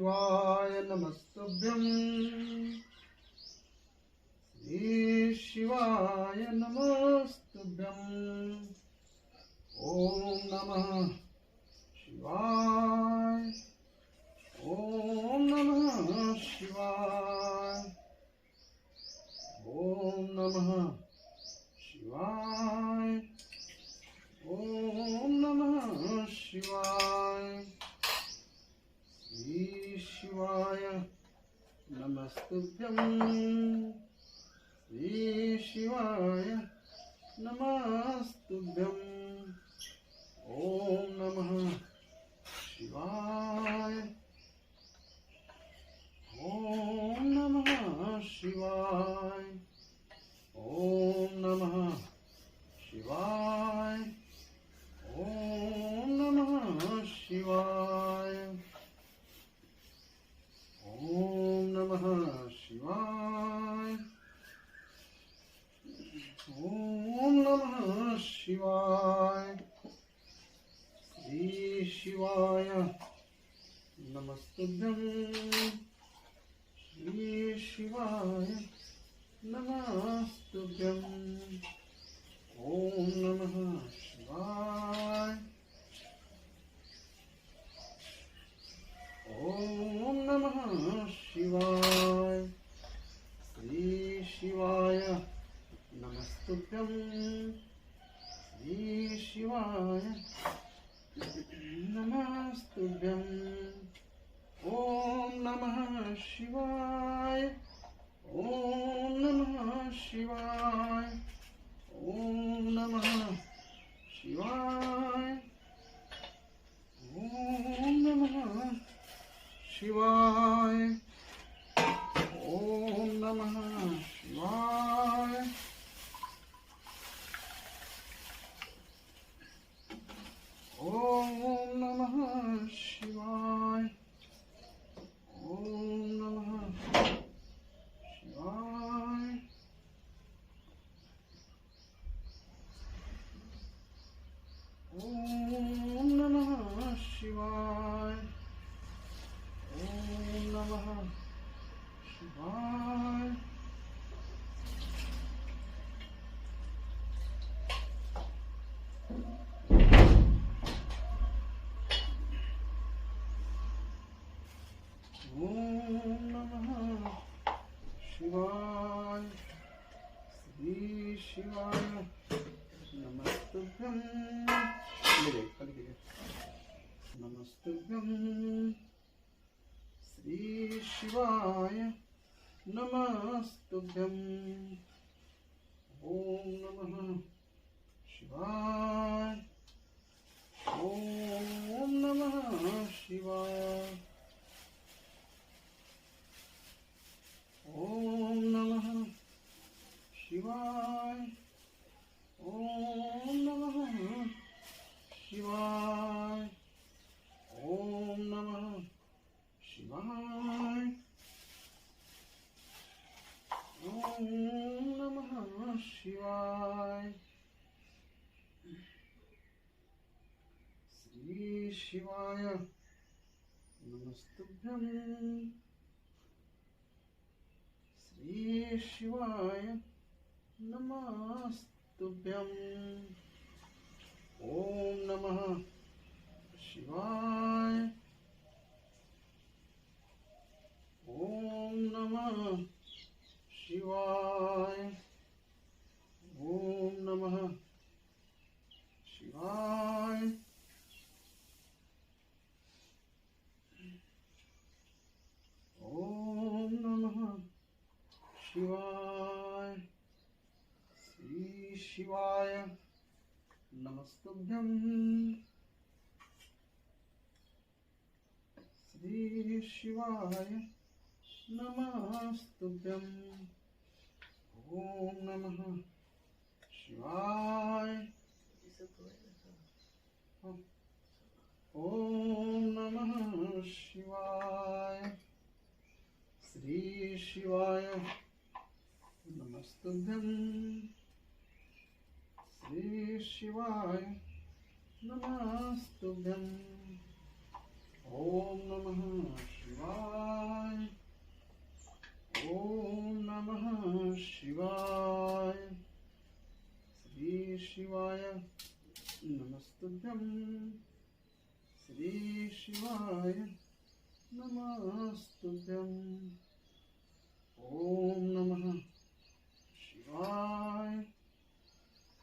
शिवाय नमस्तुभ्यं श्री शिवाय नमस्तुभ्यं ओम नमः शिवाय ओम नमः शिवाय ओम नमः शिवाय ओम नमः शिवाय श्री शिवाय नमस्तुभ्यं श्री शिवाय नमस्तुभ्यं ओम नमः शिवाय ओम नमः शिवाय ओम नमः शिवाय ओम नमः शिवाय ओम नमः शिवाय ओम नमः शिवाय श्री शिवाय नमस्तुभ्यं श्री शिवाय नमस्तुभ्यं ओम नमः शिवाय ओम नमः शिवाय श्री शिवाय नमस्तुभ्यं श्री शिवाय नमस्तुभ्यं ओम नमः शिवाय ओम नमः शिवाय ओम नमः शिवाय ओम नमः शिवाय ओम नमः शिवाय ओम नमः शिवाय ओम नमः शिवाय ओम नमः शिवाय ओम नमः शिवाय ओम नमः शिवाय श्री शिवाय नमस्तुभ्यं नमस्तुभ्यं श्री शिवाय नमस्तुभ्यं ओम नमः शिवाय ओम नमः शिवाय ओम नमः शिवाय ओम नमः शिवाय ओम नमः शिवाय ओम नमः शिवाय श्री शिवाय नमस्तुभ्यं श्री शिवाय नमस्तुभ्यं ओम नमः शिवाय ओम नमः शिवाय ओम नमः शिवाय ओम नमः शिवाय श्री शिवाय नमस्तुभ्यं श्री शिवाय नमस्तुभ्यं ओम नमः शिवाय ओम नमः शिवाय श्री शिवाय नमस्तुभ्यं श्री शिवाय नमस्तुभ्यं ॐ नमः शिवाय ॐ नमः शिवाय श्री शिवाय नमस्तुभ्यं श्री शिवाय नमस्तुभ्यं ॐ नमः शिवाय